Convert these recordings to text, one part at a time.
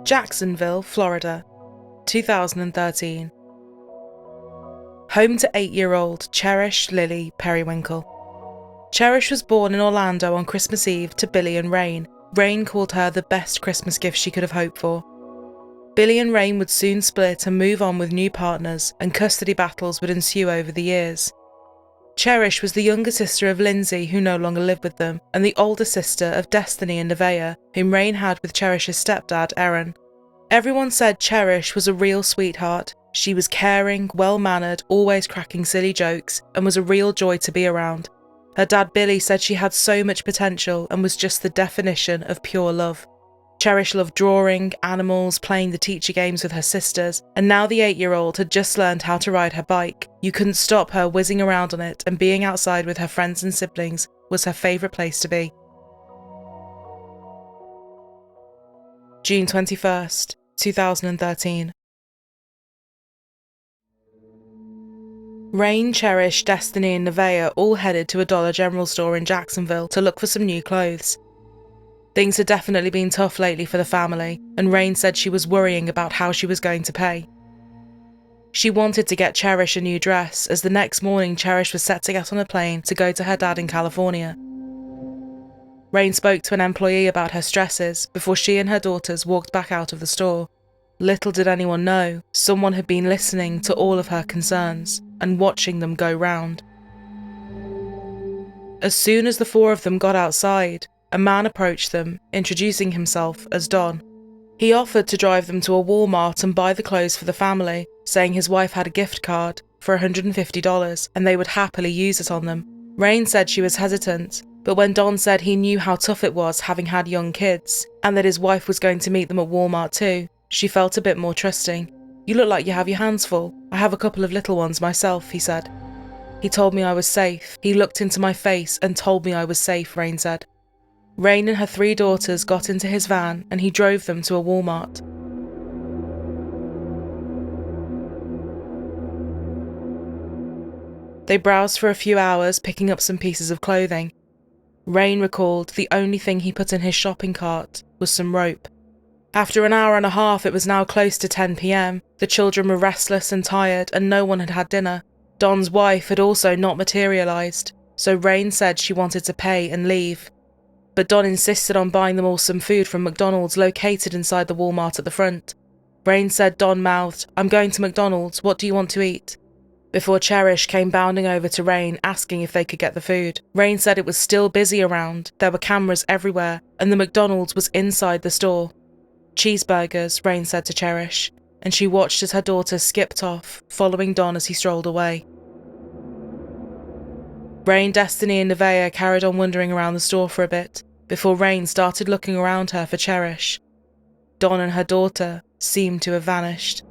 Jacksonville, Florida, 2013. Home to 8-year-old Cherish Lily Perrywinkle. Cherish was born in Orlando on Christmas Eve to Billy and Rain. Rain called her the best Christmas gift she could have hoped for. Billy and Rain would soon split and move on with new partners, and custody battles would ensue over the years. Cherish was the younger sister of Lindsay, who no longer lived with them, and the older sister of Destiny and Nevaeh, whom Rain had with Cherish's stepdad, Aaron. Everyone said Cherish was a real sweetheart. She was caring, well-mannered, always cracking silly jokes, and was a real joy to be around. Her dad Billy said she had so much potential and was just the definition of pure love. Cherish loved drawing, animals, playing the teacher games with her sisters, and now the 8-year-old had just learned how to ride her bike. You couldn't stop her whizzing around on it, and being outside with her friends and siblings was her favourite place to be. June 21st, 2013. Rain, Cherish, Destiny and Nevaeh all headed to a Dollar General store in Jacksonville to look for some new clothes. Things had definitely been tough lately for the family, and Rain said she was worrying about how she was going to pay. She wanted to get Cherish a new dress, as the next morning Cherish was set to get on a plane to go to her dad in California. Rain spoke to an employee about her stresses before she and her daughters walked back out of the store. Little did anyone know, someone had been listening to all of her concerns and watching them go round. As soon as the four of them got outside, a man approached them, introducing himself as Don. He offered to drive them to a Walmart and buy the clothes for the family, saying his wife had a gift card for $150 and they would happily use it on them. Rain said she was hesitant, but when Don said he knew how tough it was having had young kids, and that his wife was going to meet them at Walmart too, she felt a bit more trusting. "You look like you have your hands full. I have a couple of little ones myself," he said. "He told me I was safe. He looked into my face and told me I was safe," Rain said. Rain and her 3 daughters got into his van and he drove them to a Walmart. They browsed for a few hours, picking up some pieces of clothing. Rain recalled the only thing he put in his shopping cart was some rope. After an hour and a half, it was now close to 10 p.m. The children were restless and tired, and no one had had dinner. Don's wife had also not materialised, so Rain said she wanted to pay and leave. But Don insisted on buying them all some food from McDonald's located inside the Walmart at the front. Rain said Don mouthed, "I'm going to McDonald's, what do you want to eat?" Before Cherish came bounding over to Rain, asking if they could get the food. Rain said it was still busy around, there were cameras everywhere, and the McDonald's was inside the store. "Cheeseburgers," Rain said to Cherish, and she watched as her daughter skipped off, following Don as he strolled away. Rain, Destiny and Nevaeh carried on wandering around the store for a bit, before Rain started looking around her for Cherish. Don and her daughter seemed to have vanished.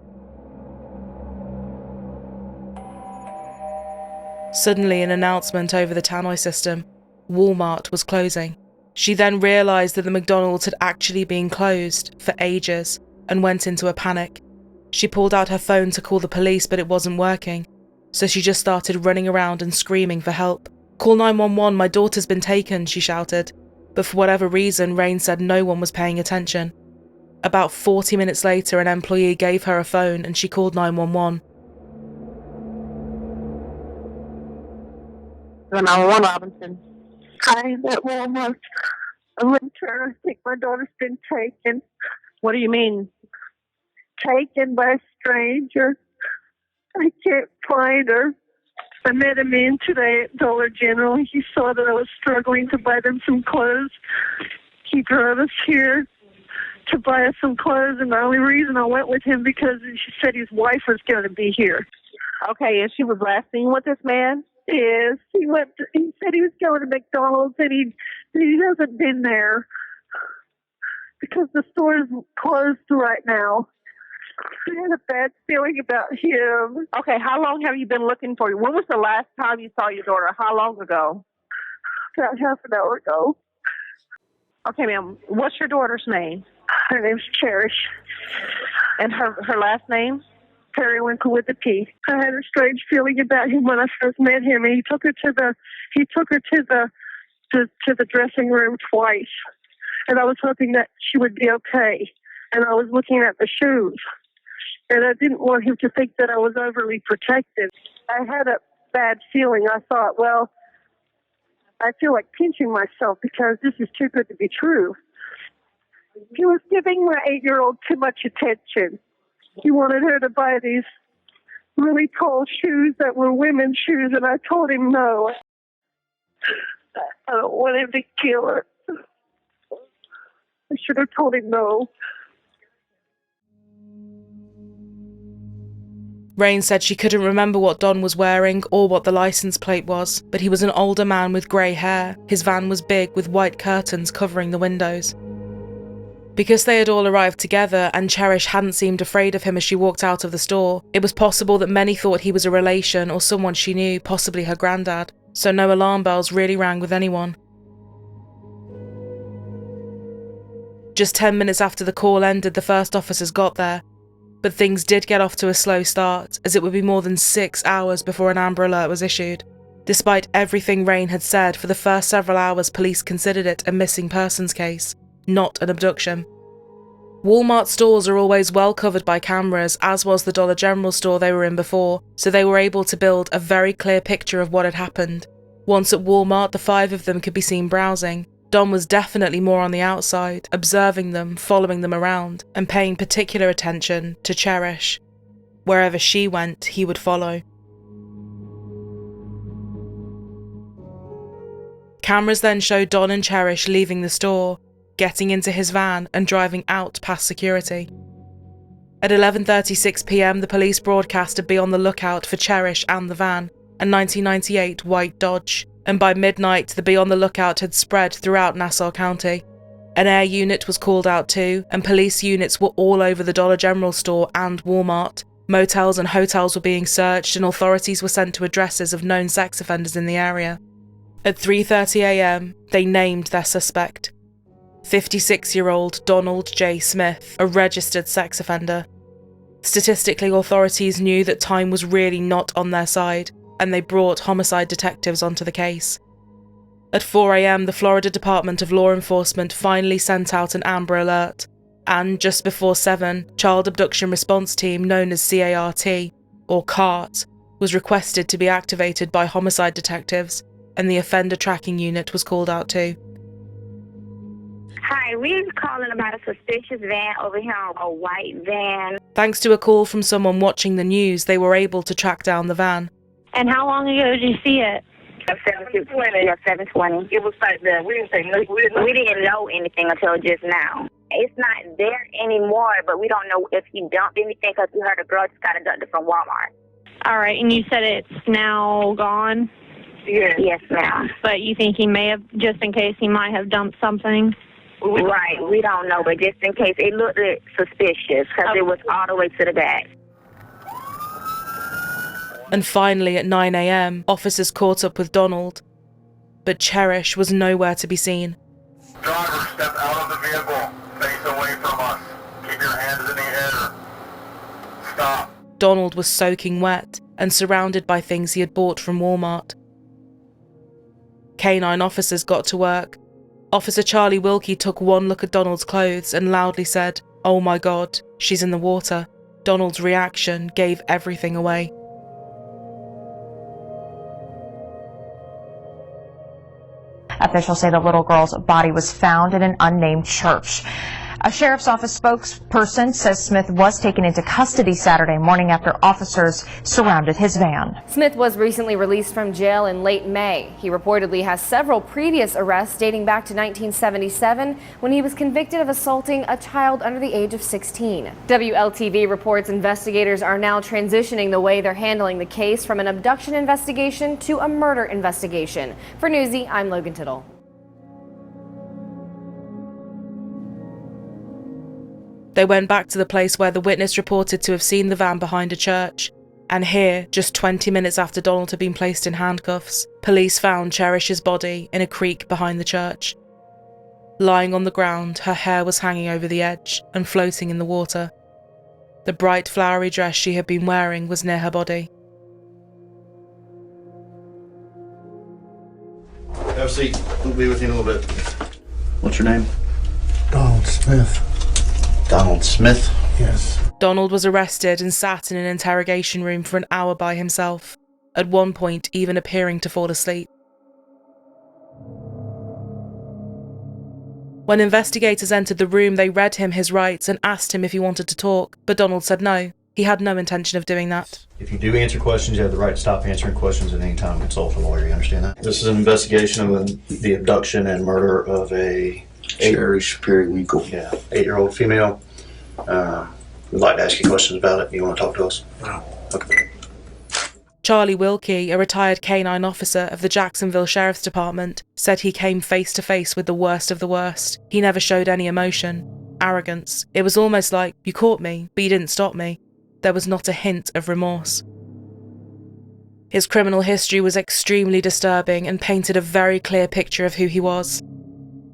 Suddenly, an announcement over the tannoy system: Walmart was closing. She then realised that the McDonald's had actually been closed for ages and went into a panic. She pulled out her phone to call the police, but it wasn't working, so she just started running around and screaming for help. "Call 911, my daughter's been taken," she shouted, but for whatever reason, Rain said no one was paying attention. About 40 minutes later, an employee gave her a phone and she called 911. 911 Robinson. Hi, that Walmart. Winter, I think my daughter's been taken. What do you mean? Taken by a stranger. I can't find her. I met a man today at Dollar General. He saw that I was struggling to buy them some clothes. He drove us here to buy us some clothes, and the only reason I went with him because she said his wife was going to be here. Okay, and she was last seen with this man? Yes, he said he was going to McDonald's, and he hasn't been there because the store is closed right now. I had a bad feeling about him. Okay, how long have you been looking for you? When was the last time you saw your daughter? How long ago? About half an hour ago. Okay, ma'am. What's your daughter's name? Her name's Cherish. And her last name? Periwinkle with a P. I had a strange feeling about him when I first met him, and he took her to the dressing room twice, and I was hoping that she would be okay. and I was looking at the shoes. And I didn't want him to think that I was overly protective. I had a bad feeling. I thought, well, I feel like pinching myself because this is too good to be true. He was giving my 8-year-old too much attention. He wanted her to buy these really tall shoes that were women's shoes, and I told him no. I don't want him to kill her. I should have told him no. Rain said she couldn't remember what Don was wearing or what the license plate was, but he was an older man with grey hair. His van was big with white curtains covering the windows. Because they had all arrived together and Cherish hadn't seemed afraid of him as she walked out of the store, it was possible that many thought he was a relation or someone she knew, possibly her granddad, so no alarm bells really rang with anyone. Just 10 minutes after the call ended, the first officers got there. But things did get off to a slow start, as it would be more than 6 hours before an Amber Alert was issued. Despite everything Rain had said, for the first several hours police considered it a missing persons case, not an abduction. Walmart stores are always well covered by cameras, as was the Dollar General store they were in before, so they were able to build a very clear picture of what had happened. Once at Walmart, the 5 of them could be seen browsing. Don was definitely more on the outside, observing them, following them around, and paying particular attention to Cherish. Wherever she went, he would follow. Cameras then showed Don and Cherish leaving the store, getting into his van and driving out past security. At 11:36 p.m, the police broadcast to be on the lookout for Cherish and the van, a 1998 white Dodge. And by midnight, the be on the lookout had spread throughout Nassau County. An air unit was called out too, and police units were all over the Dollar General store and Walmart. Motels and hotels were being searched, and authorities were sent to addresses of known sex offenders in the area. At 3:30 a.m, they named their suspect. 56-year-old Donald J. Smith, a registered sex offender. Statistically, authorities knew that time was really not on their side, and they brought homicide detectives onto the case. At 4 a.m, the Florida Department of Law Enforcement finally sent out an Amber Alert, and just before 7, Child Abduction Response Team known as CART, or CART, was requested to be activated by homicide detectives, and the offender tracking unit was called out too. Hi, we're calling about a suspicious van over here, a white van. Thanks to a call from someone watching the news, they were able to track down the van. And how long ago did you see it? 7:20. Yeah, 7:20. It was like that. We didn't know anything until just now. It's not there anymore, but we don't know if he dumped anything because we heard a girl just got abducted from Walmart. All right, and you said it's now gone? Yes, ma'am. But you think he may have, just in case he might have dumped something? Right, we don't know, but just in case, it looked suspicious because it was all the way to the back. And finally, at 9 a.m, officers caught up with Donald. But Cherish was nowhere to be seen. Driver, step out of the vehicle. Face away from us. Keep your hands in the air. Stop. Donald was soaking wet and surrounded by things he had bought from Walmart. Canine officers got to work. Officer Charlie Wilkie took one look at Donald's clothes and loudly said, "Oh my God, she's in the water." Donald's reaction gave everything away. Officials say the little girl's body was found in an unnamed church. A sheriff's office spokesperson says Smith was taken into custody Saturday morning after officers surrounded his van. Smith was recently released from jail in late May. He reportedly has several previous arrests dating back to 1977 when he was convicted of assaulting a child under the age of 16. WLTV reports investigators are now transitioning the way they're handling the case from an abduction investigation to a murder investigation. For Newsy, I'm Logan Tittle. They went back to the place where the witness reported to have seen the van behind a church. And here, just 20 minutes after Donald had been placed in handcuffs, police found Cherish's body in a creek behind the church. Lying on the ground, her hair was hanging over the edge and floating in the water. The bright flowery dress she had been wearing was near her body. Have a seat. We'll be with you in a little bit. What's your name? Donald Smith. Donald Smith? Yes. Donald was arrested and sat in an interrogation room for an hour by himself, at one point even appearing to fall asleep. When investigators entered the room, they read him his rights and asked him if he wanted to talk, but Donald said no. He had no intention of doing that. If you do answer questions, you have the right to stop answering questions at any time and consult a lawyer. You understand that? This is an investigation of the abduction and murder of a Cherish Perrywinkle. Yeah, 8-year-old female. We'd like to ask you questions about it. You want to talk to us? No. Okay. Charlie Wilkie, a retired canine officer of the Jacksonville Sheriff's Department, said he came face to face with the worst of the worst. He never showed any emotion, arrogance. It was almost like, you caught me, but you didn't stop me. There was not a hint of remorse. His criminal history was extremely disturbing and painted a very clear picture of who he was.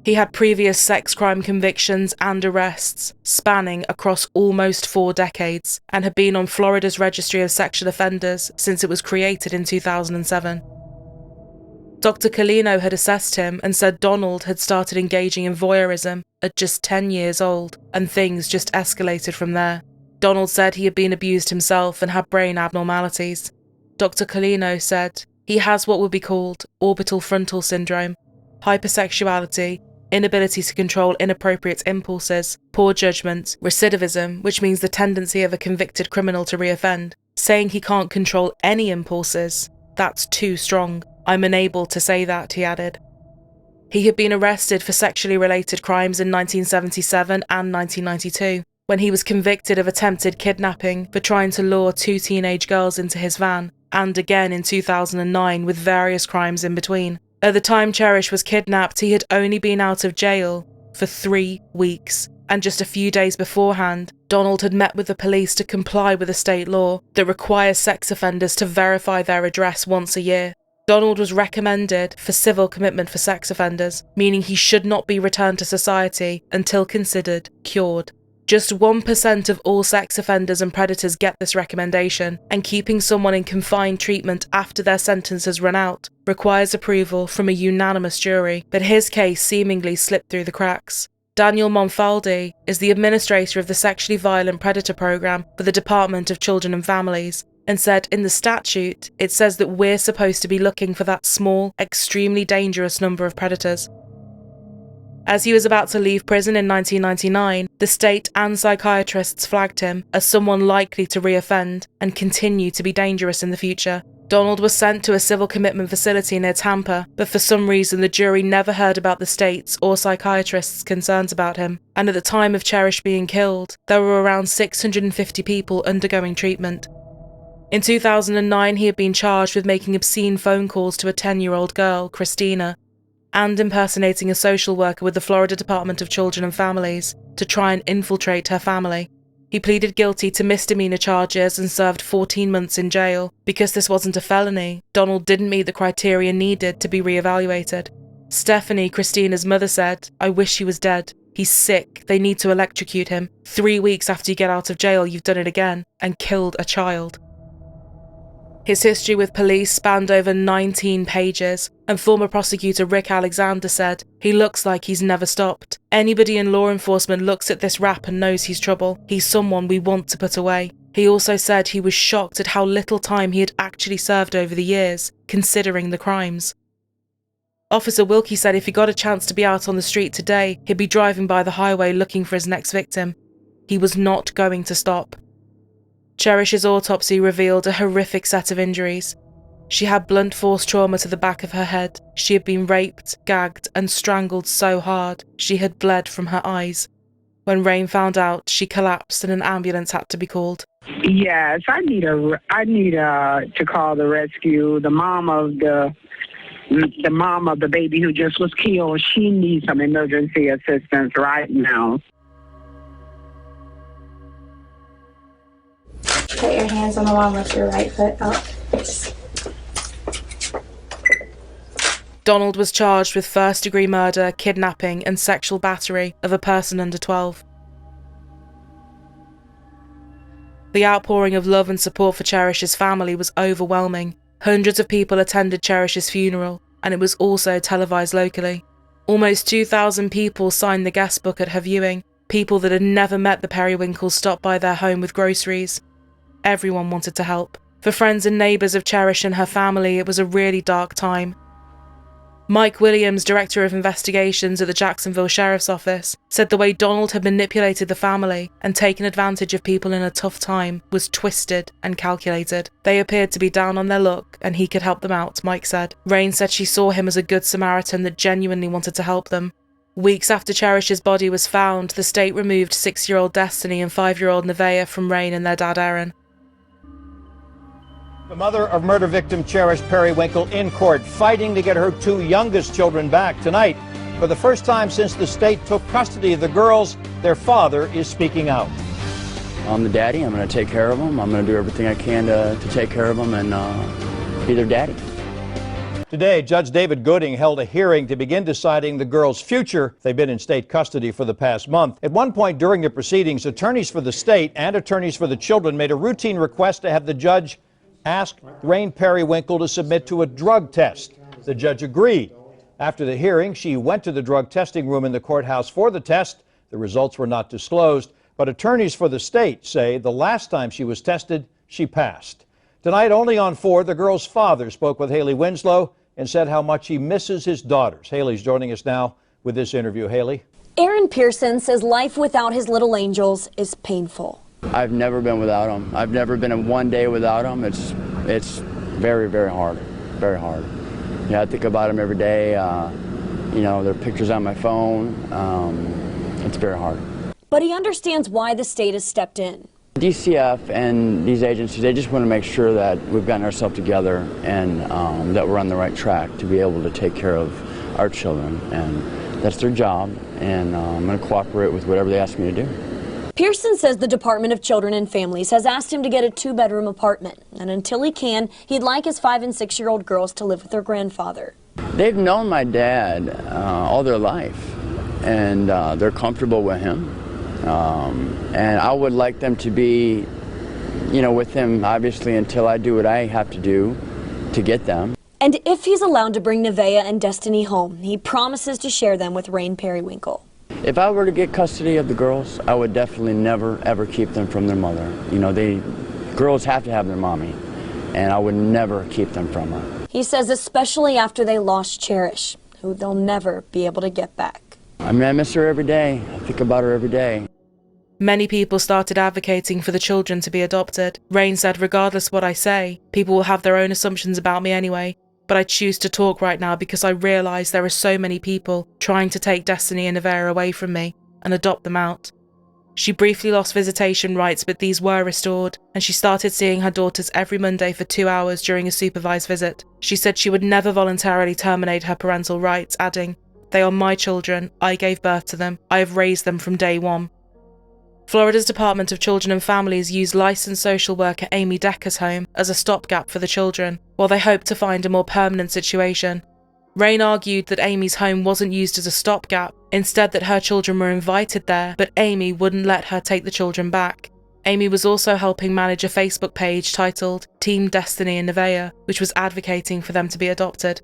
He had previous sex crime convictions and arrests, spanning across almost 4 decades, and had been on Florida's Registry of Sexual Offenders since it was created in 2007. Dr. Colino had assessed him and said Donald had started engaging in voyeurism at just 10 years old, and things just escalated from there. Donald said he had been abused himself and had brain abnormalities. Dr. Colino said he has what would be called orbital frontal syndrome, hypersexuality, inability to control inappropriate impulses, poor judgment, recidivism, which means the tendency of a convicted criminal to reoffend. Saying he can't control any impulses, that's too strong. I'm unable to say that, he added. He had been arrested for sexually related crimes in 1977 and 1992. When he was convicted of attempted kidnapping for trying to lure 2 teenage girls into his van, and again in 2009 with various crimes in between. At the time Cherish was kidnapped, he had only been out of jail for 3 weeks, and just a few days beforehand, Donald had met with the police to comply with a state law that requires sex offenders to verify their address once a year. Donald was recommended for civil commitment for sex offenders, meaning he should not be returned to society until considered cured. Just 1% of all sex offenders and predators get this recommendation, and keeping someone in confined treatment after their sentence has run out requires approval from a unanimous jury, but his case seemingly slipped through the cracks. Daniel Monfaldi is the administrator of the Sexually Violent Predator Program for the Department of Children and Families, and said in the statute it says that we're supposed to be looking for that small, extremely dangerous number of predators. As he was about to leave prison in 1999, the state and psychiatrists flagged him as someone likely to reoffend and continue to be dangerous in the future. Donald was sent to a civil commitment facility near Tampa, but for some reason the jury never heard about the state's or psychiatrists' concerns about him, and at the time of Cherish being killed, there were around 650 people undergoing treatment. In 2009, he had been charged with making obscene phone calls to a 10-year-old girl, Christina, and impersonating a social worker with the Florida Department of Children and Families to try and infiltrate her family. He pleaded guilty to misdemeanor charges and served 14 months in jail. Because this wasn't a felony, Donald didn't meet the criteria needed to be re-evaluated. Stephanie, Christina's mother, said, "I wish he was dead. He's sick. They need to electrocute him. 3 weeks after you get out of jail, you've done it again and killed a child." His history with police spanned over 19 pages, and former prosecutor Rick Alexander said, "He looks like he's never stopped. Anybody in law enforcement looks at this rap and knows he's trouble. He's someone we want to put away." He also said he was shocked at how little time he had actually served over the years, considering the crimes. Officer Wilkie said if he got a chance to be out on the street today, he'd be driving by the highway looking for his next victim. He was not going to stop. Cherish's autopsy revealed a horrific set of injuries. She had blunt force trauma to the back of her head. She had been raped, gagged, and strangled so hard she had bled from her eyes. When Rain found out, she collapsed and an ambulance had to be called. Yes, I need to call the rescue. The mom of the baby who just was killed, she needs some emergency assistance right now. Put your hands on the wall and lift your right foot up. Donald was charged with first-degree murder, kidnapping, and sexual battery of a person under 12. The outpouring of love and support for Cherish's family was overwhelming. Hundreds of people attended Cherish's funeral, and it was also televised locally. Almost 2,000 people signed the guest book at her viewing. People that had never met the Periwinkles stopped by their home with groceries. Everyone wanted to help. For friends and neighbours of Cherish and her family, it was a really dark time. Mike Williams, Director of Investigations at the Jacksonville Sheriff's Office, said the way Donald had manipulated the family and taken advantage of people in a tough time was twisted and calculated. They appeared to be down on their luck and he could help them out, Mike said. Rain said she saw him as a good Samaritan that genuinely wanted to help them. Weeks after Cherish's body was found, the state removed 6-year-old Destiny and 5-year-old Nevaeh from Rain and their dad Aaron. The mother of murder victim Cherish Perrywinkle in court, fighting to get her 2 youngest children back. Tonight, for the first time since the state took custody of the girls, their father is speaking out. I'm the daddy. I'm going to take care of them. I'm going to do everything I can to take care of them and be their daddy. Today, Judge David Gooding held a hearing to begin deciding the girls' future. They've been in state custody for the past month. At one point during the proceedings, attorneys for the state and attorneys for the children made a routine request to have the judge asked Rain Periwinkle to submit to a drug test. The judge agreed. After the hearing, she went to the drug testing room in the courthouse for the test. The results were not disclosed, but attorneys for the state say the last time she was tested, she passed. Tonight, only on 4, the girl's father spoke with Haley Winslow and said how much he misses his daughters. Haley's joining us now with this interview. Haley? Aaron Pearson says life without his little angels is painful. I've never been without them. I've never been in one day without them. It's very, very hard. Very hard. Yeah, I think about them every day. You know, there are pictures on my phone. It's very hard. But he understands why the state has stepped in. DCF and these agencies, they just want to make sure that we've gotten ourselves together and that we're on the right track to be able to take care of our children. And that's their job, and I'm going to cooperate with whatever they ask me to do. Pearson says the Department of Children and Families has asked him to get a 2-bedroom apartment, and until he can, he'd like his 5- and 6-year-old girls to live with their grandfather. They've known my dad all their life, and they're comfortable with him, and I would like them to be, you know, with him, obviously, until I do what I have to do to get them. And if he's allowed to bring Nevaeh and Destiny home, he promises to share them with Rain Periwinkle. If I were to get custody of the girls, I would definitely never, ever keep them from their mother. You know, girls have to have their mommy, and I would never keep them from her. He says especially after they lost Cherish, who they'll never be able to get back. I mean, I miss her every day. I think about her every day. Many people started advocating for the children to be adopted. Rain said, regardless what I say, people will have their own assumptions about me anyway. But I choose to talk right now because I realise there are so many people trying to take Destiny and Nevaeh away from me and adopt them out. She briefly lost visitation rights, but these were restored, and she started seeing her daughters every Monday for 2 hours during a supervised visit. She said she would never voluntarily terminate her parental rights, adding, "They are my children. I gave birth to them. I have raised them from day one." Florida's Department of Children and Families used licensed social worker Amy Decker's home as a stopgap for the children, while they hoped to find a more permanent situation. Rain argued that Amy's home wasn't used as a stopgap, instead that her children were invited there, but Amy wouldn't let her take the children back. Amy was also helping manage a Facebook page titled Team Destiny and Nevaeh, which was advocating for them to be adopted.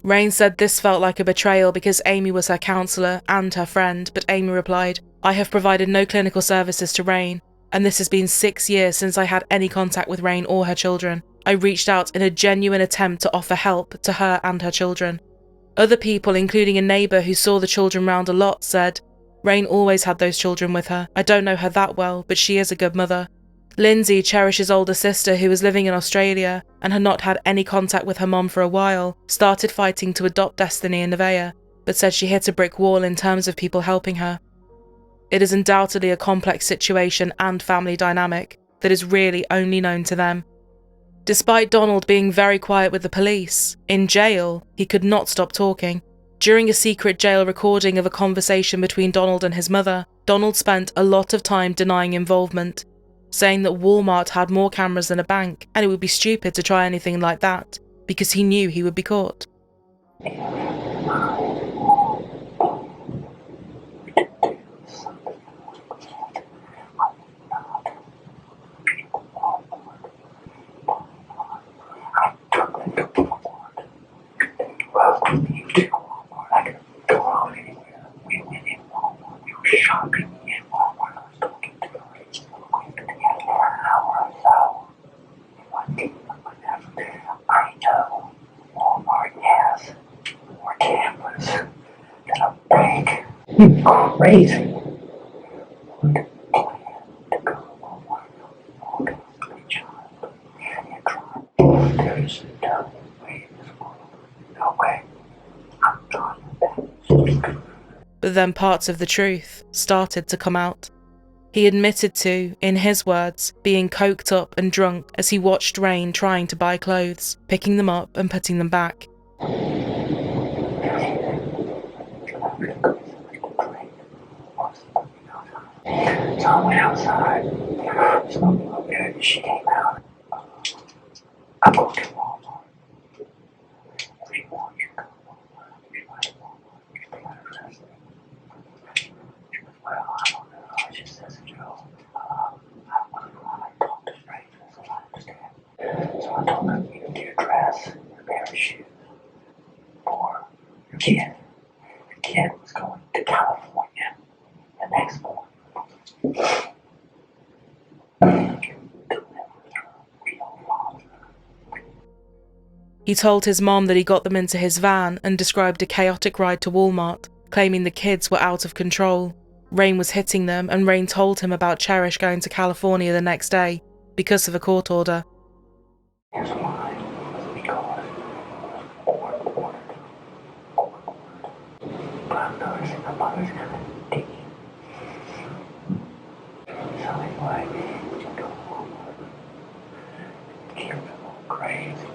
Rain said this felt like a betrayal because Amy was her counsellor and her friend, but Amy replied, "I have provided no clinical services to Rain, and this has been 6 years since I had any contact with Rain or her children. I reached out in a genuine attempt to offer help to her and her children." Other people, including a neighbour who saw the children round a lot, said, "Rain always had those children with her. I don't know her that well, but she is a good mother." Lindsay, Cherish's older sister, who was living in Australia and had not had any contact with her mom for a while, started fighting to adopt Destiny and Nevaeh, but said she hit a brick wall in terms of people helping her. It is undoubtedly a complex situation and family dynamic that is really only known to them. Despite Donald being very quiet with the police, in jail, he could not stop talking. During a secret jail recording of a conversation between Donald and his mother, Donald spent a lot of time denying involvement, saying that Walmart had more cameras than a bank and it would be stupid to try anything like that because he knew he would be caught. You crazy. There's no way in this world. No way. I'm not that. But then parts of the truth started to come out. He admitted to, in his words, being coked up and drunk as he watched Rain trying to buy clothes, picking them up and putting them back. So I went outside, smoked a little bit, and she came out. I'm going to Walmart. If you want, you go to Walmart. If you like Walmart, you can get dressed. She goes, well, I don't know. She says, Joe, I don't want to talk to strangers, so I understand. So I told her, you can get a dress, a pair of shoes for your kid. The kid was going to California the next morning. He told his mom that he got them into his van and described a chaotic ride to Walmart, claiming the kids were out of control. Rain was hitting them, and Rain told him about Cherish going to California the next day because of a court order. Here's why. Because ordered. But I'm noticing the mother's kind of digging. So anyway, we can go to Walmart. Kids are going crazy.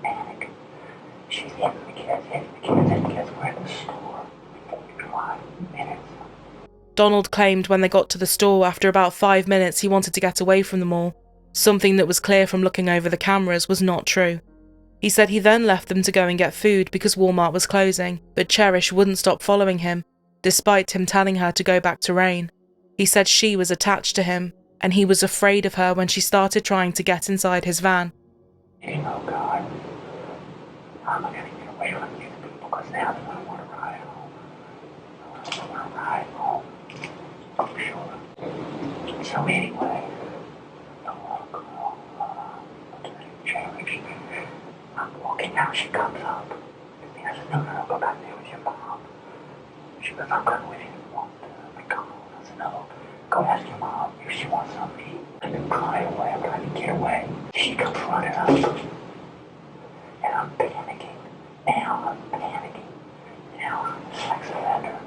Panic. She's hitting the kids, and the kids were in the store. 5 minutes. Donald claimed when they got to the store after about 5 minutes he wanted to get away from them all. Something that was clear from looking over the cameras was not true. He said he then left them to go and get food because Walmart was closing, but Cherish wouldn't stop following him, despite him telling her to go back to Rain. He said she was attached to him, and he was afraid of her when she started trying to get inside his van. Oh God, I'm not going to get away from these people because now I want to ride home. I want to ride home. I'm sure. So anyway, the little girl, Cherish, I'm walking out, she comes up. And I said, no, go back there with your mom. She goes, I'm going with you. McDonald's. I said, no, go ask your mom if she wants something to eat. I've been crying away, I'm trying to get away. She comes running up. And I'm panicking. Now I'm a sex offender.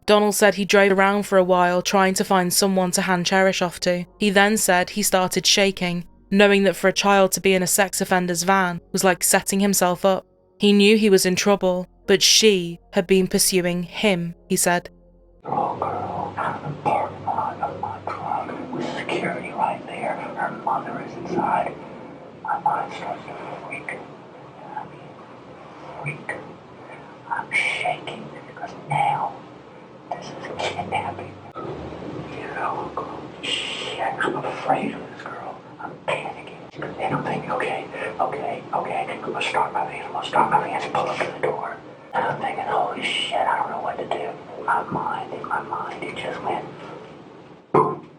Donald said he drove around for a while trying to find someone to hand Cherish off to. He then said he started shaking, knowing that for a child to be in a sex offender's van was like setting himself up. He knew he was in trouble, but she had been pursuing him, he said. Oh, girl, out of the parking lot of my truck with security right there. Her mother is inside. My mind starts to freak. I'm shaking because now this is kidnapping. You know, girl, shit, I'm afraid of this girl. I'm panicking. And I'm thinking, okay, I'm gonna start my van and pull up to the door. And I'm thinking, holy shit, I don't know what to do. In my mind, it just went boom.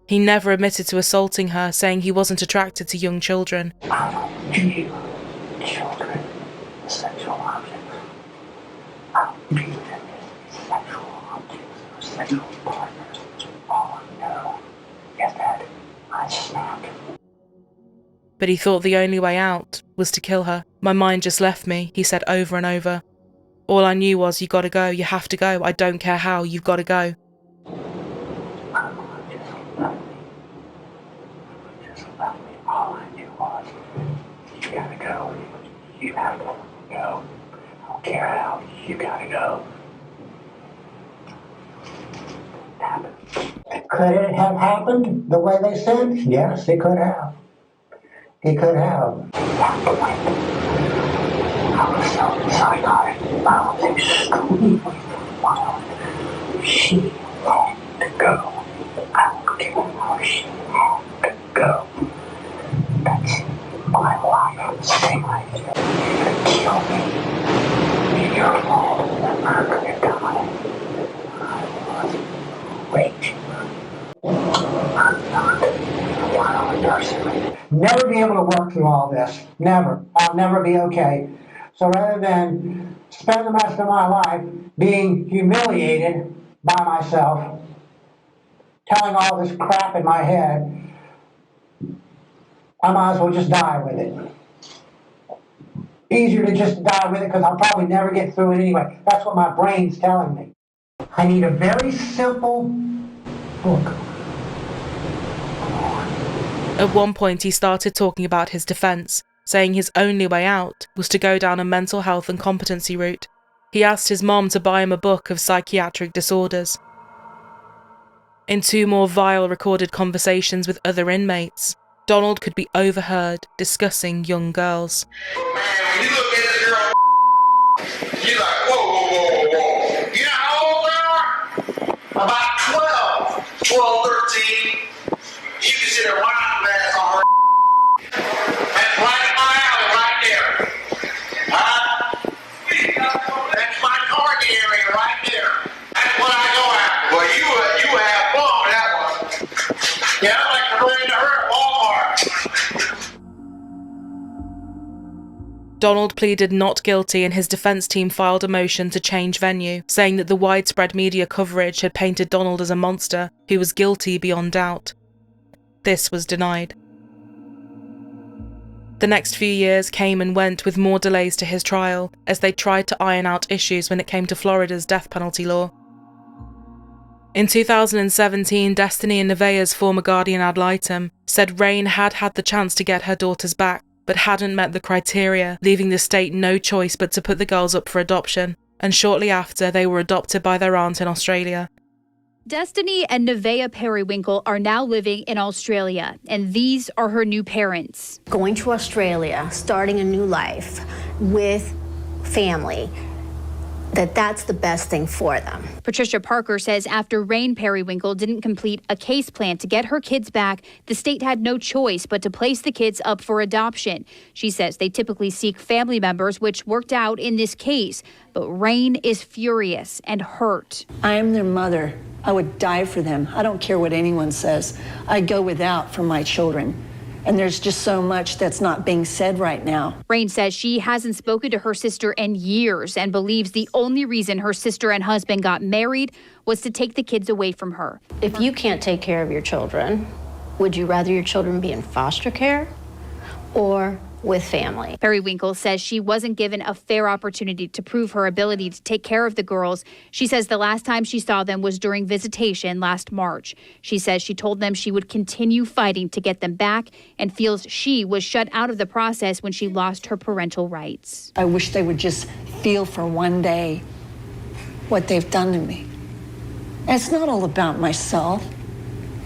He never admitted to assaulting her, saying he wasn't attracted to young children. I don't view children as sexual objects. I don't view them as sexual objects or sexual partners. All I know is that I snapped. But he thought the only way out was to kill her. My mind just left me, he said over and over. All I knew was, you gotta go, you have to go, I don't care how, you've gotta go. All I knew was, you gotta go. You have to go. I don't care how, you gotta go. It happened. Could it have happened the way they said? Yes, it could have. It could have. I was so psychotic. I was extremely wild. She had to go. I don't care how she had to go. That's my life. Stay right here. Kill me. It's your fault. I'm gonna die. I was raging. I'm not a wild nursery. Never be able to work through all this. Never. I'll never be okay. So rather than spend the rest of my life being humiliated by myself, telling all this crap in my head, I might as well just die with it. Easier to just die with it because I'll probably never get through it anyway. That's what my brain's telling me. I need a very simple book. At one point, he started talking about his defence, saying his only way out was to go down a mental health and competency route. He asked his mom to buy him a book of psychiatric disorders. In 2 more vile recorded conversations with other inmates, Donald could be overheard discussing young girls. Man, when you look at this girl, you're like, whoa. You know how old they are? About 12, 13. You can sit there winding back on her. That's right in my alley, right there. That's my target area right there. That's what I go after. Well, you have fun with that one. Yeah, I like to run into her at Walmart. Donald pleaded not guilty and his defence team filed a motion to change venue, saying that the widespread media coverage had painted Donald as a monster who was guilty beyond doubt. This was denied. The next few years came and went with more delays to his trial as they tried to iron out issues when it came to Florida's death penalty law. In 2017, Destiny and Nevaeh's former guardian ad litem said Rain had had the chance to get her daughters back, but hadn't met the criteria, leaving the state no choice but to put the girls up for adoption, and shortly after they were adopted by their aunt in Australia. Destiny and Nevaeh Perrywinkle are now living in Australia, and these are her new parents. Going to Australia, starting a new life with family, that's the best thing for them. Patricia Parker says after Rain Perrywinkle didn't complete a case plan to get her kids back, the state had no choice but to place the kids up for adoption. She says they typically seek family members, which worked out in this case. But Rain is furious and hurt. I am their mother. I would die for them. I don't care what anyone says. I go without for my children. And there's just so much that's not being said right now. Rain says she hasn't spoken to her sister in years and believes the only reason her sister and husband got married was to take the kids away from her. If you can't take care of your children, would you rather your children be in foster care or with family? Periwinkle says she wasn't given a fair opportunity to prove her ability to take care of the girls. She says the last time she saw them was during visitation last March. She says she told them she would continue fighting to get them back and feels she was shut out of the process when she lost her parental rights. I wish they would just feel for one day what they've done to me. And it's not all about myself.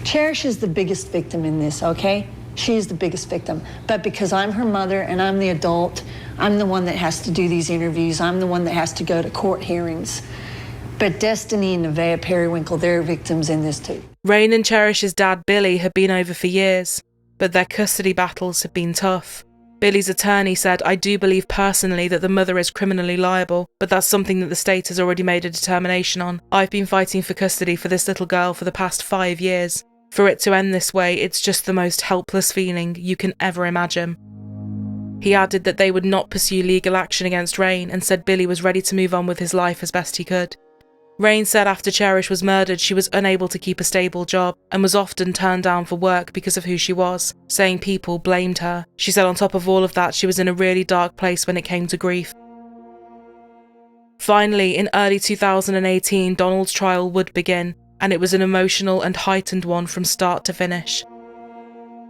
Cherish is the biggest victim in this, okay? She's the biggest victim. But because I'm her mother and I'm the adult, I'm the one that has to do these interviews. I'm the one that has to go to court hearings. But Destiny and Nevaeh Perrywinkle, they're victims in this too. Rain and Cherish's dad, Billy, had been over for years, but their custody battles had been tough. Billy's attorney said, "I do believe personally that the mother is criminally liable, but that's something that the state has already made a determination on. I've been fighting for custody for this little girl for the past 5 years. For it to end this way, it's just the most helpless feeling you can ever imagine." He added that they would not pursue legal action against Rain and said Billy was ready to move on with his life as best he could. Rain said after Cherish was murdered, she was unable to keep a stable job and was often turned down for work because of who she was, saying people blamed her. She said on top of all of that, she was in a really dark place when it came to grief. Finally, in early 2018, Donald's trial would begin, and it was an emotional and heightened one from start to finish.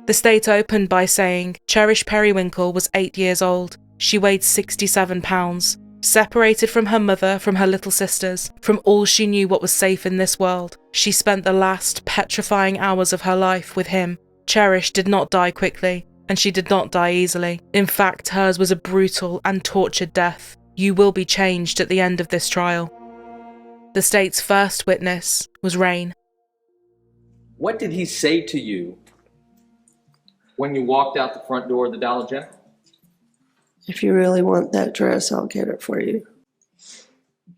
The state opened by saying Cherish Perrywinkle was 8 years old. She weighed 67 pounds. Separated from her mother, from her little sisters, from all she knew what was safe in this world, she spent the last petrifying hours of her life with him. Cherish did not die quickly, and she did not die easily. In fact, hers was a brutal and tortured death. You will be changed at the end of this trial. The state's first witness was Rain. What did he say to you when you walked out the front door of the Dollar General? "If you really want that dress, I'll get it for you."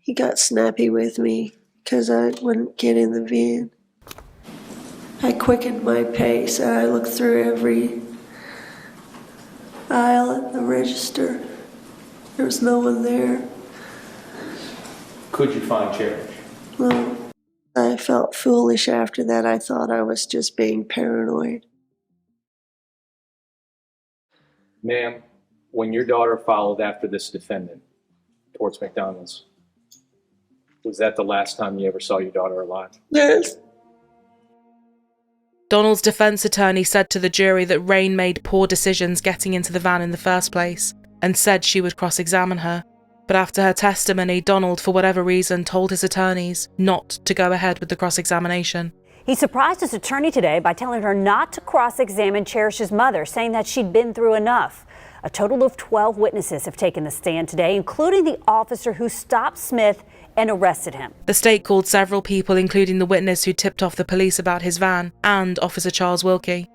He got snappy with me because I wouldn't get in the van. I quickened my pace and I looked through every aisle at the register. There was no one there. Could you find Cherish? Well, I felt foolish after that. I thought I was just being paranoid. Ma'am, when your daughter followed after this defendant towards McDonald's, was that the last time you ever saw your daughter alive? Yes. Donald's defense attorney said to the jury that Rain made poor decisions getting into the van in the first place, and said she would cross-examine her. But after her testimony, Donald, for whatever reason, told his attorneys not to go ahead with the cross-examination. He surprised his attorney today by telling her not to cross-examine Cherish's mother, saying that she'd been through enough. A total of 12 witnesses have taken the stand today, including the officer who stopped Smith and arrested him. The state called several people, including the witness who tipped off the police about his van, and Officer Charles Wilkie.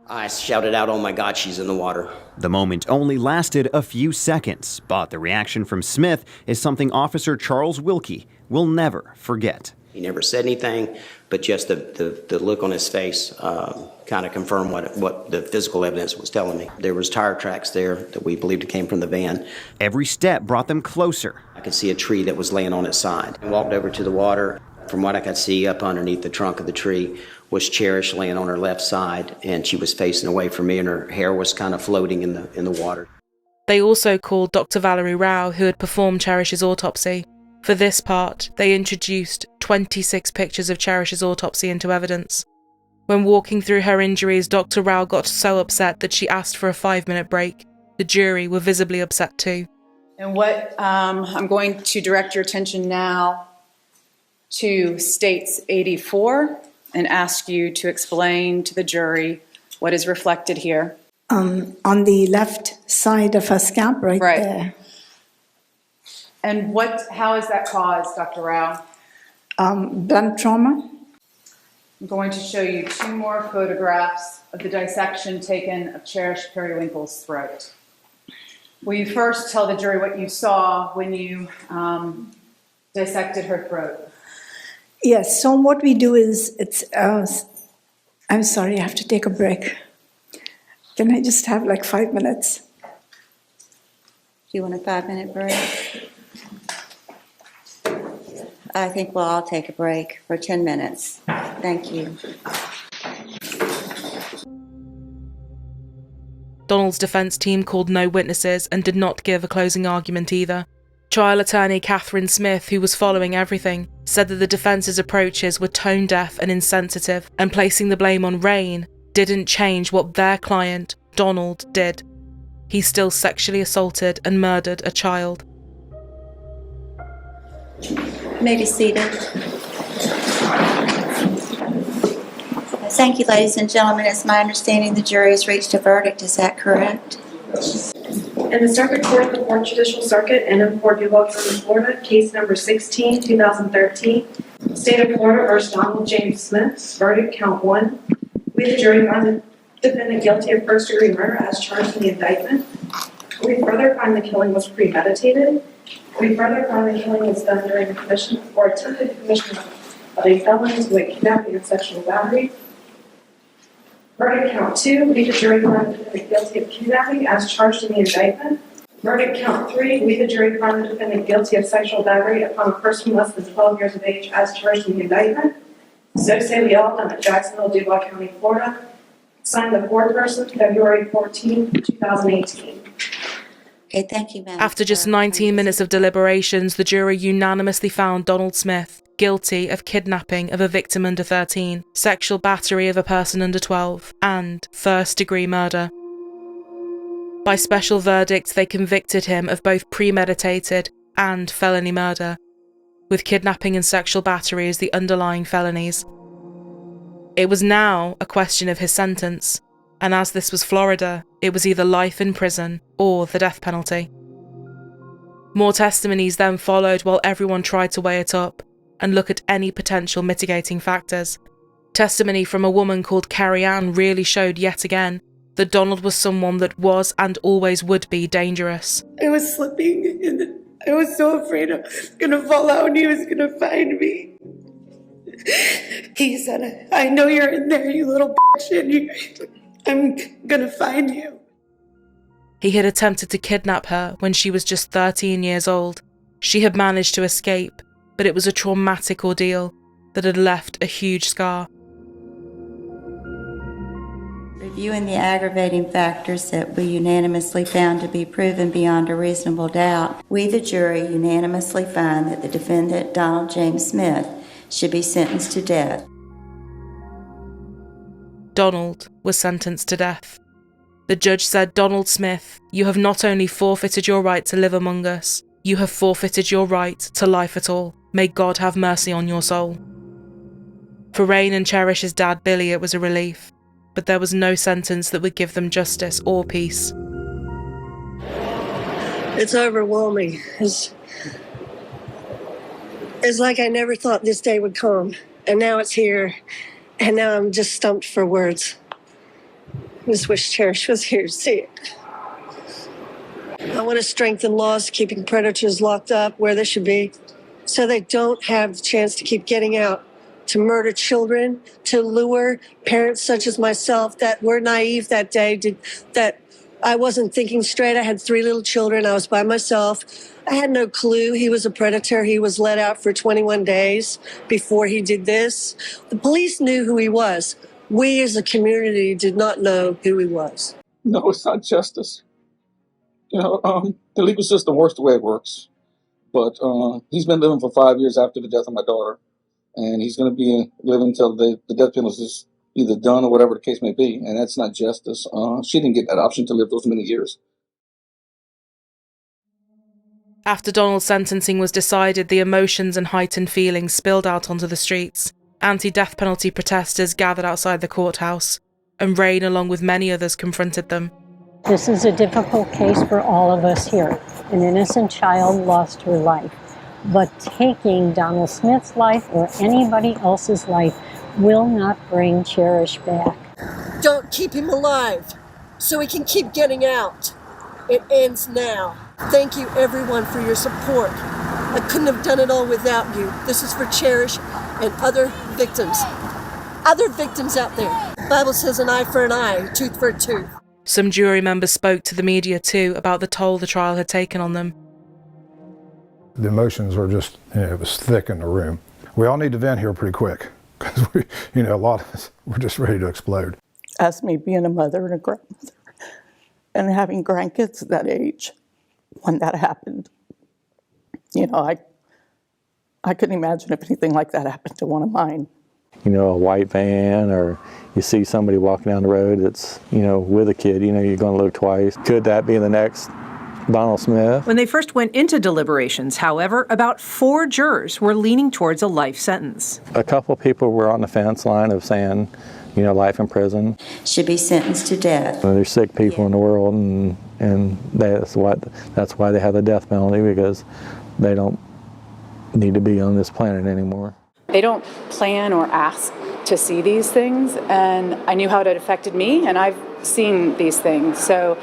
I shouted out, "Oh my God, she's in the water." The moment only lasted a few seconds, but the reaction from Smith is something Officer Charles Wilkie will never forget. He never said anything, but just the look on his face kind of confirmed what the physical evidence was telling me. There was tire tracks there that we believed came from the van. Every step brought them closer. I could see a tree that was laying on its side. I walked over to the water. From what I could see up underneath the trunk of the tree was Cherish laying on her left side, and she was facing away from me, and her hair was kind of floating in the water. They also called Dr. Valerie Rao, who had performed Cherish's autopsy. For this part, they introduced 26 pictures of Cherish's autopsy into evidence. When walking through her injuries, Dr. Rao got so upset that she asked for a 5-minute break. The jury were visibly upset too. And what I'm going to direct your attention now to States 84 and ask you to explain to the jury what is reflected here. On the left side of her scalp, right there. And how is that caused, Dr. Rao? Blunt trauma. I'm going to show you 2 more photographs of the dissection taken of Cherish Perrywinkle's throat. Will you first tell the jury what you saw when you dissected her throat? Yes, so what we do is, I'm sorry, I have to take a break. Can I just have like 5 minutes? Do you want a 5-minute break? I think we'll all take a break for 10 minutes. Thank you. Donald's defense team called no witnesses and did not give a closing argument either. Trial attorney Catherine Smith, who was following everything, said that the defence's approaches were tone-deaf and insensitive, and placing the blame on Rain didn't change what their client, Donald, did. He still sexually assaulted and murdered a child. You may be seated. Thank you, ladies and gentlemen. It's my understanding the jury has reached a verdict. Is that correct? In the Circuit Court of the 4th Judicial Circuit and in Port Duval County, Florida, case number 16, 2013, State of Florida v. Donald James Smith, verdict count 1. We, the jury, find the defendant guilty of first-degree murder as charged in the indictment. We further find the killing was premeditated. We further find the killing was done during the commission or attempted commission of a felony with kidnapping and sexual battery. Verdict count 2, we, the jury, find the defendant guilty of kidnapping as charged in the indictment. Verdict count 3, we, the jury, find the defendant guilty of sexual battery upon a person less than 12 years of age as charged in the indictment. So say we all done at Jacksonville, Duval County, Florida. Signed the 4th person, February 14, 2018. Okay, thank you, ma'am. After just 19 minutes of deliberations, the jury unanimously found Donald Smith guilty of kidnapping of a victim under 13, sexual battery of a person under 12, and first-degree murder. By special verdict, they convicted him of both premeditated and felony murder, with kidnapping and sexual battery as the underlying felonies. It was now a question of his sentence, and as this was Florida, it was either life in prison or the death penalty. More testimonies then followed while everyone tried to weigh it up and look at any potential mitigating factors. Testimony from a woman called Carrie Ann really showed yet again that Donald was someone that was and always would be dangerous. I was slipping and I was so afraid I was going to fall out and he was going to find me. He said, "I know you're in there, you little bitch, and I'm going to find you." He had attempted to kidnap her when she was just 13 years old. She had managed to escape, but it was a traumatic ordeal that had left a huge scar. Reviewing the aggravating factors that we unanimously found to be proven beyond a reasonable doubt, we, the jury, unanimously find that the defendant, Donald James Smith, should be sentenced to death. Donald was sentenced to death. The judge said, "Donald Smith, you have not only forfeited your right to live among us, you have forfeited your right to life at all. May God have mercy on your soul." For Rain and Cherish's dad, Billy, it was a relief, but there was no sentence that would give them justice or peace. It's overwhelming. It's like I never thought this day would come, and now it's here, and now I'm just stumped for words. I just wish Cherish was here to see it. I want to strengthen laws keeping predators locked up where they should be, so they don't have the chance to keep getting out, to murder children, to lure parents such as myself that were naive that day, that I wasn't thinking straight. I had 3 little children. I was by myself. I had no clue he was a predator. He was let out for 21 days before he did this. The police knew who he was. We as a community did not know who he was. No, it's not justice. The legal system works the way it works. But he's been living for 5 years after the death of my daughter. And he's going to be living until the death penalty is either done or whatever the case may be. And that's not justice. She didn't get that option to live those many years. After Donald's sentencing was decided, the emotions and heightened feelings spilled out onto the streets. Anti-death penalty protesters gathered outside the courthouse, and Rain, along with many others, confronted them. This is a difficult case for all of us here. An innocent child lost her life. But taking Donald Smith's life or anybody else's life will not bring Cherish back. Don't keep him alive so he can keep getting out. It ends now. Thank you, everyone, for your support. I couldn't have done it all without you. This is for Cherish and other victims out there. The Bible says an eye for an eye, tooth for a tooth. Some jury members spoke to the media too about the toll the trial had taken on them. The emotions were just, it was thick in the room. We all need to vent here pretty quick because a lot of us, we're just ready to explode. As me being a mother and a grandmother and having grandkids at that age when that happened, I couldn't imagine if anything like that happened to one of mine. A white van, or you see somebody walking down the road that's, with a kid, you're going to look twice. Could that be the next Donald Smith? When they first went into deliberations, however, about 4 jurors were leaning towards a life sentence. A couple of people were on the fence line of saying, life in prison. Should be sentenced to death. There's sick people in the world, and that's why they have the death penalty, because they don't need to be on this planet anymore. They don't plan or ask to see these things, and I knew how it had affected me, and I've seen these things. So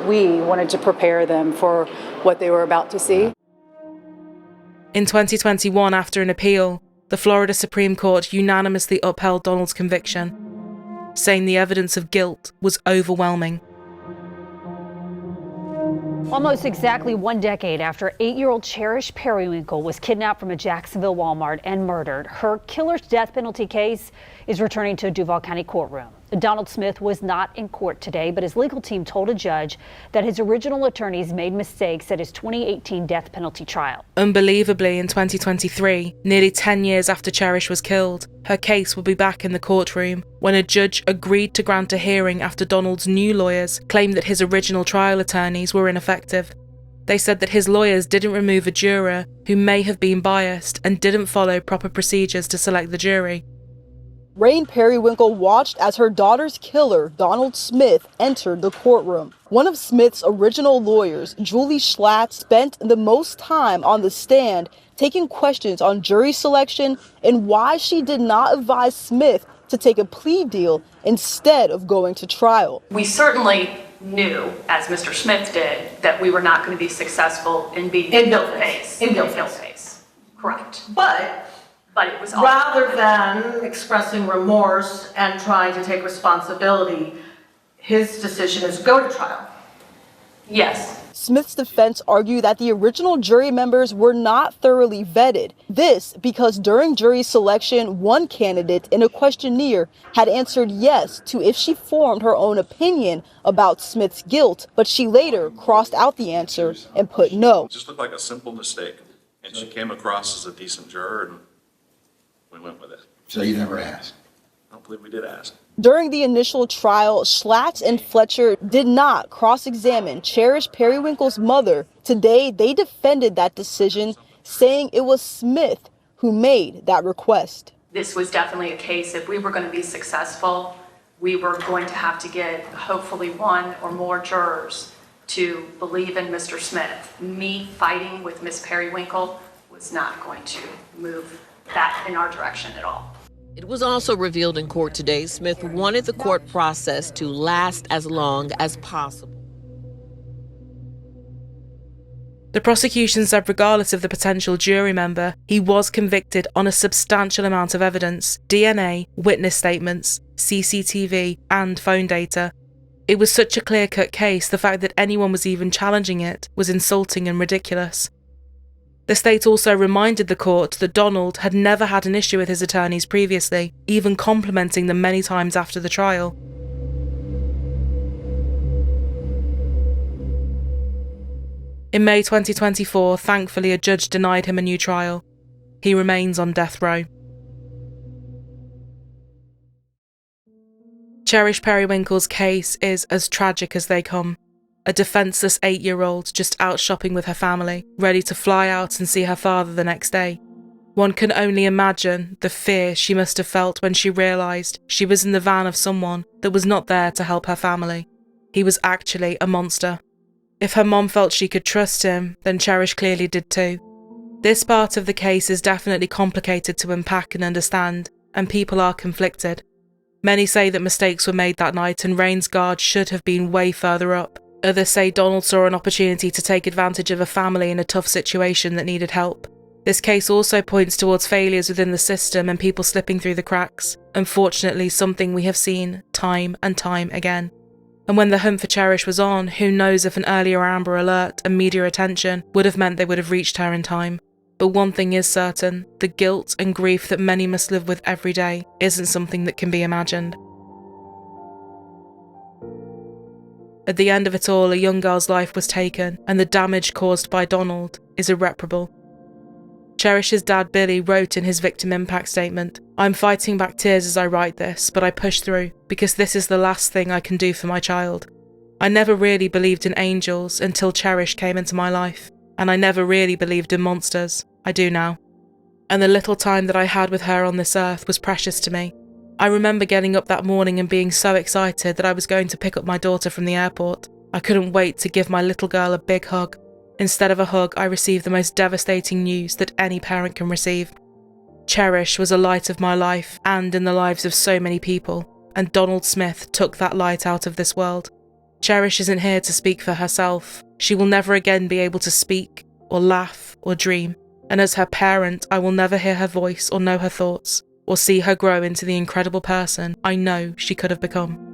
we wanted to prepare them for what they were about to see. In 2021, after an appeal, the Florida Supreme Court unanimously upheld Donald's conviction, saying the evidence of guilt was overwhelming. Almost exactly 1 decade after 8-year-old Cherish Perrywinkle was kidnapped from a Jacksonville Walmart and murdered, her killer's death penalty case is returning to a Duval County courtroom. Donald Smith was not in court today, but his legal team told a judge that his original attorneys made mistakes at his 2018 death penalty trial. Unbelievably, in 2023, nearly 10 years after Cherish was killed, her case will be back in the courtroom when a judge agreed to grant a hearing after Donald's new lawyers claimed that his original trial attorneys were ineffective. They said that his lawyers didn't remove a juror who may have been biased and didn't follow proper procedures to select the jury. Rain Periwinkle watched as her daughter's killer, Donald Smith, entered the courtroom. One of Smith's original lawyers, Julie Schlatt, spent the most time on the stand taking questions on jury selection and why she did not advise Smith to take a plea deal instead of going to trial. We certainly knew, as Mr. Smith did, that we were not going to be successful in being in guilt phase. Correct. But it was rather than expressing remorse and trying to take responsibility, his decision is go to trial. Yes. Smith's defense argued that the original jury members were not thoroughly vetted. This because during jury selection, one candidate in a questionnaire had answered yes to if she formed her own opinion about Smith's guilt, but she later crossed out the answer and put no. It just looked like a simple mistake, and she came across as a decent juror, and we went with it. So you never asked? I don't believe we did ask. During the initial trial, Schlatt and Fletcher did not cross-examine Cherish Perrywinkle's mother. Today, they defended that decision, saying it was Smith who made that request. This was definitely a case, if we were going to be successful, we were going to have to get hopefully one or more jurors to believe in Mr. Smith. Me fighting with Miss Perrywinkle was not going to move that in our direction at all. It was also revealed in court today Smith wanted the court process to last as long as possible. The prosecution said regardless of the potential jury member, he was convicted on a substantial amount of evidence: DNA, witness statements, CCTV, and phone data. It was such a clear-cut case, the fact that anyone was even challenging it was insulting and ridiculous. The state also reminded the court that Donald had never had an issue with his attorneys previously, even complimenting them many times after the trial. In May 2024, thankfully a judge denied him a new trial. He remains on death row. Cherish Perrywinkle's case is as tragic as they come. A defenceless 8-year-old just out shopping with her family, ready to fly out and see her father the next day. One can only imagine the fear she must have felt when she realised she was in the van of someone that was not there to help her family. He was actually a monster. If her mom felt she could trust him, then Cherish clearly did too. This part of the case is definitely complicated to unpack and understand, and people are conflicted. Many say that mistakes were made that night and Rain's guard should have been way further up. Others say Donald saw an opportunity to take advantage of a family in a tough situation that needed help. This case also points towards failures within the system and people slipping through the cracks. Unfortunately, something we have seen time and time again. And when the hunt for Cherish was on, who knows if an earlier Amber Alert and media attention would have meant they would have reached her in time. But one thing is certain, the guilt and grief that many must live with every day isn't something that can be imagined. At the end of it all, a young girl's life was taken, and the damage caused by Donald is irreparable. Cherish's dad Billy wrote in his victim impact statement, "I'm fighting back tears as I write this, but I push through, because this is the last thing I can do for my child. I never really believed in angels until Cherish came into my life, and I never really believed in monsters. I do now. And the little time that I had with her on this earth was precious to me. I remember getting up that morning and being so excited that I was going to pick up my daughter from the airport. I couldn't wait to give my little girl a big hug. Instead of a hug, I received the most devastating news that any parent can receive. Cherish was a light of my life and in the lives of so many people, and Donald Smith took that light out of this world. Cherish isn't here to speak for herself. She will never again be able to speak, or laugh, or dream. And as her parent, I will never hear her voice or know her thoughts, or see her grow into the incredible person I know she could have become."